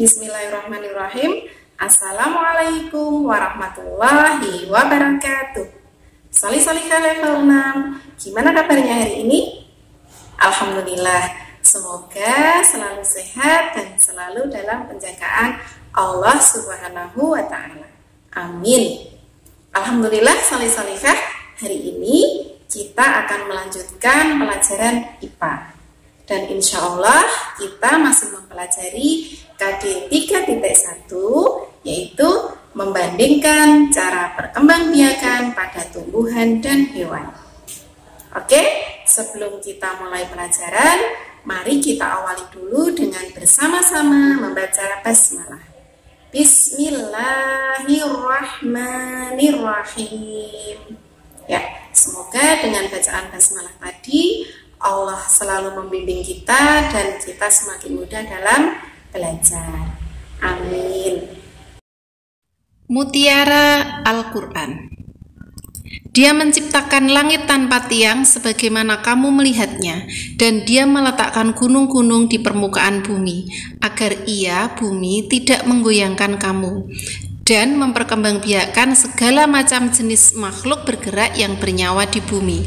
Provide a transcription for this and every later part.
Bismillahirrahmanirrahim. Assalamualaikum warahmatullahi wabarakatuh. Salih-salihah level 6. Gimana kabarnya hari ini? Alhamdulillah. Semoga selalu sehat dan selalu dalam penjagaan Allah Subhanahu wa Ta'ala. Amin. Alhamdulillah, salih-salihah. Hari ini kita akan melanjutkan pelajaran IPA. Dan insya Allah kita masih mempelajari KD 3.1, yaitu membandingkan cara perkembangbiakan pada tumbuhan dan hewan. Oke, sebelum kita mulai pelajaran, mari kita awali dulu dengan bersama-sama membaca basmalah. Bismillahirrahmanirrahim. Ya, semoga dengan bacaan basmalah tadi Allah selalu membimbing kita dan kita semakin mudah dalam belajar. Amin. Mutiara Al-Quran. Dia menciptakan langit tanpa tiang sebagaimana kamu melihatnya, dan dia meletakkan gunung-gunung di permukaan bumi, agar ia, bumi, tidak menggoyangkan kamu, dan memperkembangbiakan segala macam jenis makhluk bergerak yang bernyawa di bumi.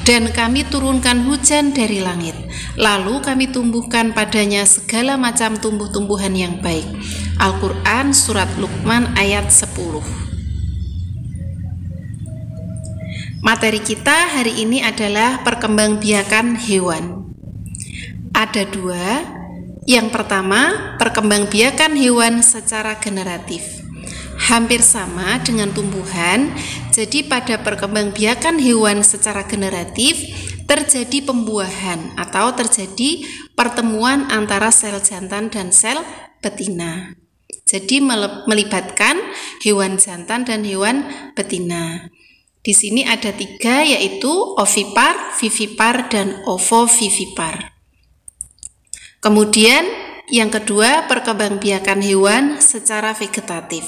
Dan kami turunkan hujan dari langit, lalu kami tumbuhkan padanya segala macam tumbuh-tumbuhan yang baik. Al-Quran Surat Luqman ayat 10. Materi kita hari ini adalah perkembangbiakan hewan. Ada dua. Yang pertama, perkembangbiakan hewan secara generatif. Hampir sama dengan tumbuhan, jadi pada perkembangbiakan hewan secara generatif terjadi pembuahan atau terjadi pertemuan antara sel jantan dan sel betina. Jadi melibatkan hewan jantan dan hewan betina. Di sini ada tiga, yaitu ovipar, vivipar, dan ovovivipar. Kemudian yang kedua, perkembangbiakan hewan secara vegetatif.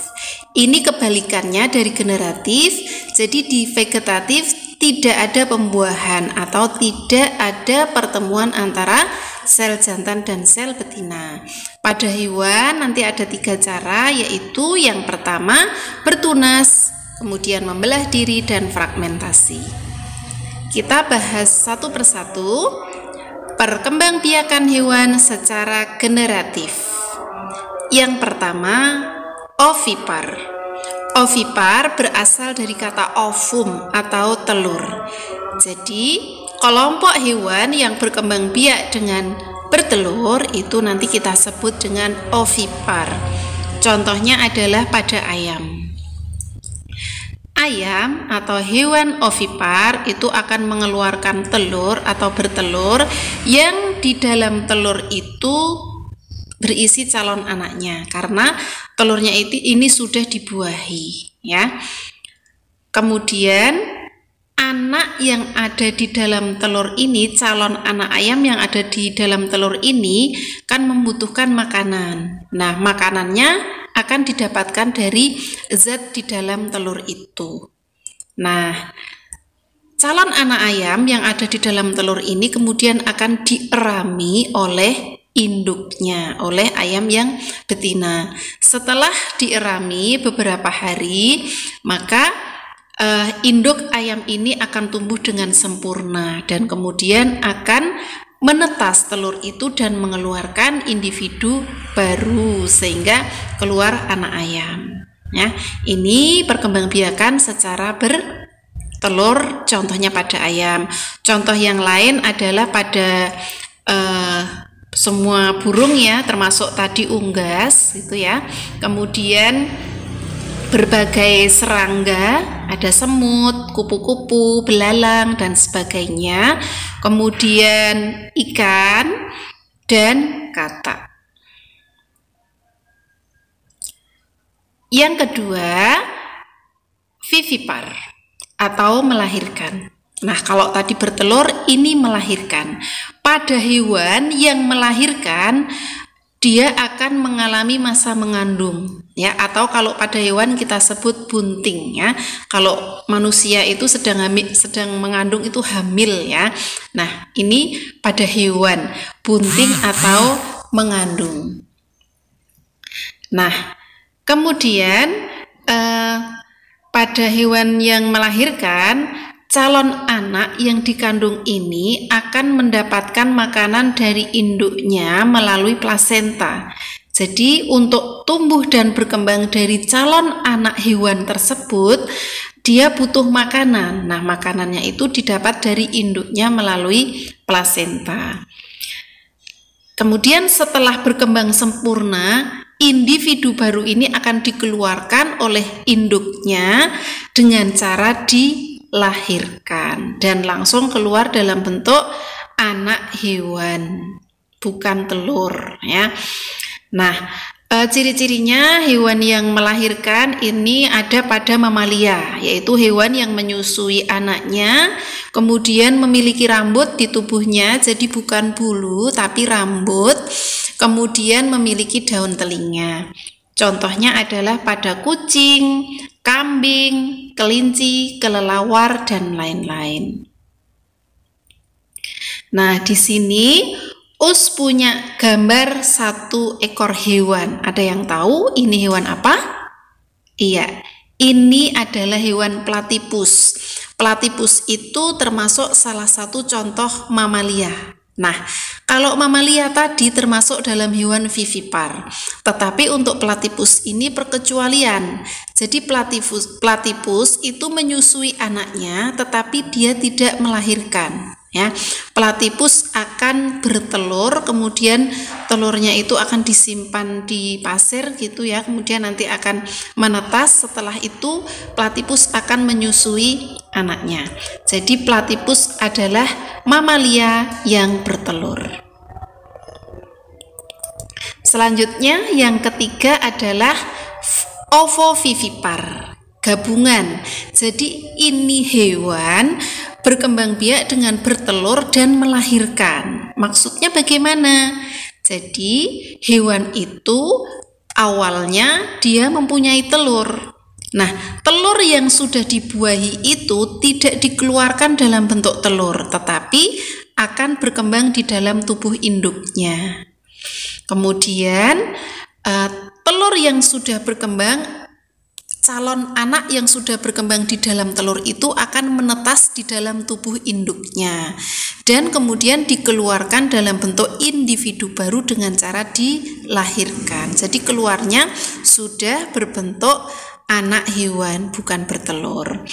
Ini kebalikannya dari generatif, jadi di vegetatif tidak ada pembuahan atau tidak ada pertemuan antara sel jantan dan sel betina. Pada hewan nanti ada tiga cara, yaitu yang pertama bertunas, kemudian membelah diri, dan fragmentasi. Kita bahas satu persatu. Perkembangbiakan hewan secara generatif. Yang pertama, ovipar. Ovipar berasal dari kata ovum atau telur. Jadi, kelompok hewan yang berkembang biak dengan bertelur itu nanti kita sebut dengan ovipar. Contohnya adalah pada ayam. Ayam atau hewan ovipar itu akan mengeluarkan telur atau bertelur yang di dalam telur itu berisi calon anaknya, karena telurnya ini sudah dibuahi, ya. Kemudian anak yang ada di dalam telur ini, calon anak ayam yang ada di dalam telur ini kan membutuhkan makanan. Nah, makanannya akan didapatkan dari zat di dalam telur itu. Nah, calon anak ayam yang ada di dalam telur ini kemudian akan dierami oleh induknya, oleh ayam yang betina. Setelah dierami beberapa hari, maka induk ayam ini akan tumbuh dengan sempurna dan kemudian akan menetas telur itu dan mengeluarkan individu baru sehingga keluar anak ayam. Ya, ini perkembangbiakan secara bertelur, contohnya pada ayam. Contoh yang lain adalah pada semua burung, ya, termasuk tadi unggas, gitu ya. Kemudian berbagai serangga, ada semut, kupu-kupu, belalang, dan sebagainya. Kemudian ikan dan katak. Yang kedua, vivipar atau melahirkan. Nah, kalau tadi bertelur, ini melahirkan. Pada hewan yang melahirkan, dia akan mengalami masa mengandung, ya, atau kalau pada hewan kita sebut bunting, ya. Kalau manusia itu sedang mengandung itu hamil, ya. Nah, ini pada hewan bunting atau mengandung. Nah, kemudian pada hewan yang melahirkan, calon anak yang dikandung ini akan mendapatkan makanan dari induknya melalui plasenta. Jadi untuk tumbuh dan berkembang dari calon anak hewan tersebut, dia butuh makanan. Nah, makanannya itu didapat dari induknya melalui plasenta. Kemudian setelah berkembang sempurna, individu baru ini akan dikeluarkan oleh induknya dengan cara dilahirkan dan langsung keluar dalam bentuk anak hewan, bukan telur ya. Nah, ciri-cirinya hewan yang melahirkan ini ada pada mamalia, yaitu hewan yang menyusui anaknya, kemudian memiliki rambut di tubuhnya, jadi bukan bulu tapi rambut, kemudian memiliki daun telinga. Contohnya adalah pada kucing, kambing, kelinci, kelelawar, dan lain-lain. Nah, di sini Us punya gambar satu ekor hewan. Ada yang tahu ini hewan apa? Iya, ini adalah hewan platypus. Platypus itu termasuk salah satu contoh mamalia. Nah, kalau mamalia tadi termasuk dalam hewan vivipar. Tetapi untuk platypus ini perkecualian. Jadi platypus itu menyusui anaknya, tetapi dia tidak melahirkan. Ya, platypus akan bertelur, kemudian telurnya itu akan disimpan di pasir gitu ya, kemudian nanti akan menetas. Setelah itu platypus akan menyusui anaknya. Jadi platypus adalah mamalia yang bertelur. Selanjutnya yang ketiga adalah ovovivipar, gabungan. Jadi ini hewan berkembang biak dengan bertelur dan melahirkan. Maksudnya bagaimana? Jadi hewan itu awalnya dia mempunyai telur. Nah, telur yang sudah dibuahi itu tidak dikeluarkan dalam bentuk telur, tetapi akan berkembang di dalam tubuh induknya. Kemudian telur yang sudah berkembang, calon anak yang sudah berkembang di dalam telur itu akan menetas di dalam tubuh induknya dan kemudian dikeluarkan dalam bentuk individu baru dengan cara dilahirkan. Jadi keluarnya sudah berbentuk anak hewan, bukan bertelur.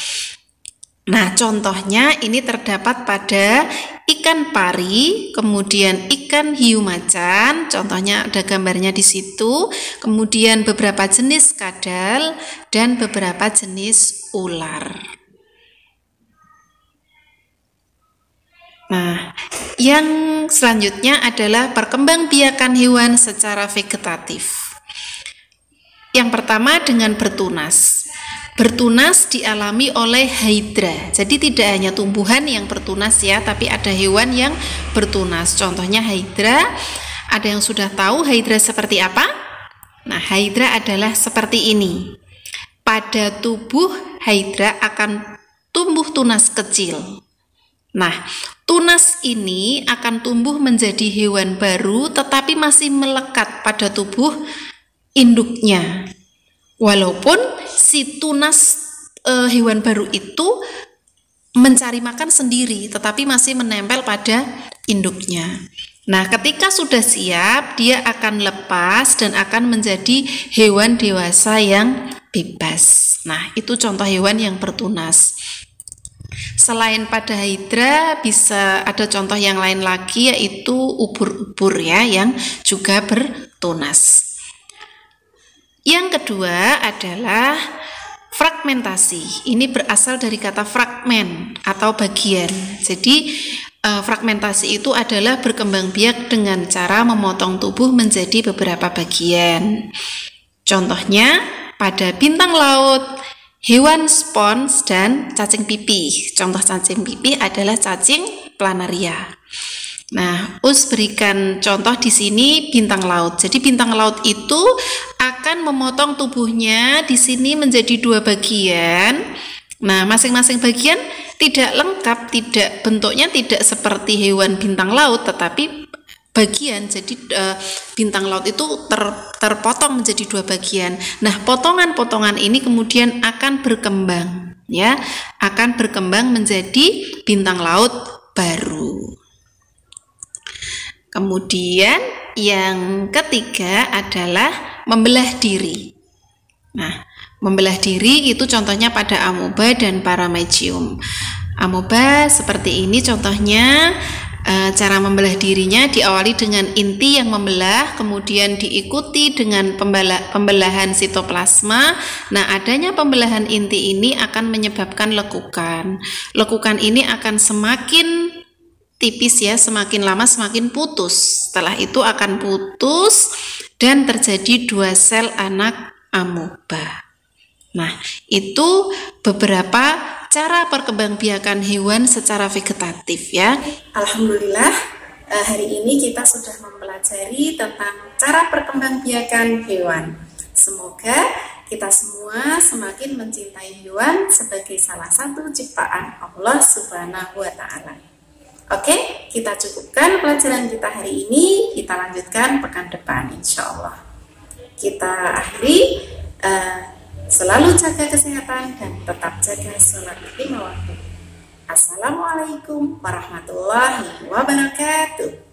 Nah, contohnya ini terdapat pada ikan pari, kemudian ikan hiu macan, contohnya ada gambarnya di situ, kemudian beberapa jenis kadal dan beberapa jenis ular. Nah, yang selanjutnya adalah perkembangbiakan hewan secara vegetatif. Yang pertama dengan bertunas. Bertunas dialami oleh hydra. Jadi tidak hanya tumbuhan yang bertunas ya, tapi ada hewan yang bertunas. Contohnya hydra. Ada yang sudah tahu hydra seperti apa? Nah, hydra adalah seperti ini. Pada tubuh hydra akan tumbuh tunas kecil. Nah, tunas ini akan tumbuh menjadi hewan baru tetapi masih melekat pada tubuh induknya. Walaupun si tunas hewan baru itu mencari makan sendiri, tetapi masih menempel pada induknya. Nah, ketika sudah siap, dia akan lepas dan akan menjadi hewan dewasa yang bebas. Nah, itu contoh hewan yang bertunas. Selain pada hydra, bisa ada contoh yang lain lagi, yaitu ubur-ubur ya, yang juga bertunas. Yang kedua adalah fragmentasi. Ini berasal dari kata fragmen atau bagian. Jadi fragmentasi itu adalah berkembang biak dengan cara memotong tubuh menjadi beberapa bagian. Contohnya pada bintang laut, hewan spons, dan cacing pipih. Contoh cacing pipih adalah cacing planaria. Nah, Us berikan contoh di sini bintang laut. Jadi bintang laut itu akan memotong tubuhnya di sini menjadi dua bagian. Nah, masing-masing bagian tidak lengkap, bentuknya tidak seperti hewan bintang laut, tetapi bagian, jadi bintang laut itu terpotong menjadi 2 bagian. Nah, potongan-potongan ini kemudian akan berkembang, ya, akan berkembang menjadi bintang laut baru. Kemudian yang ketiga adalah membelah diri. Nah, membelah diri itu contohnya pada amoeba dan paramaecium. Amoeba seperti ini contohnya. Cara membelah dirinya diawali dengan inti yang membelah, kemudian diikuti dengan pembelahan sitoplasma. Nah, adanya pembelahan inti ini akan menyebabkan lekukan. Lekukan ini akan semakin tipis, ya, semakin lama semakin putus. Setelah itu akan putus dan terjadi 2 sel anak amoeba. Nah, itu beberapa cara perkembangbiakan hewan secara vegetatif, ya. Alhamdulillah, hari ini kita sudah mempelajari tentang cara perkembangbiakan hewan. Semoga kita semua semakin mencintai hewan sebagai salah satu ciptaan Allah Subhanahu wa Ta'ala. Oke, kita cukupkan pelajaran kita hari ini. Kita lanjutkan pekan depan, insya Allah. Kita akhiri. Selalu jaga kesehatan dan tetap jaga sholat 5 waktu. Assalamualaikum warahmatullahi wabarakatuh.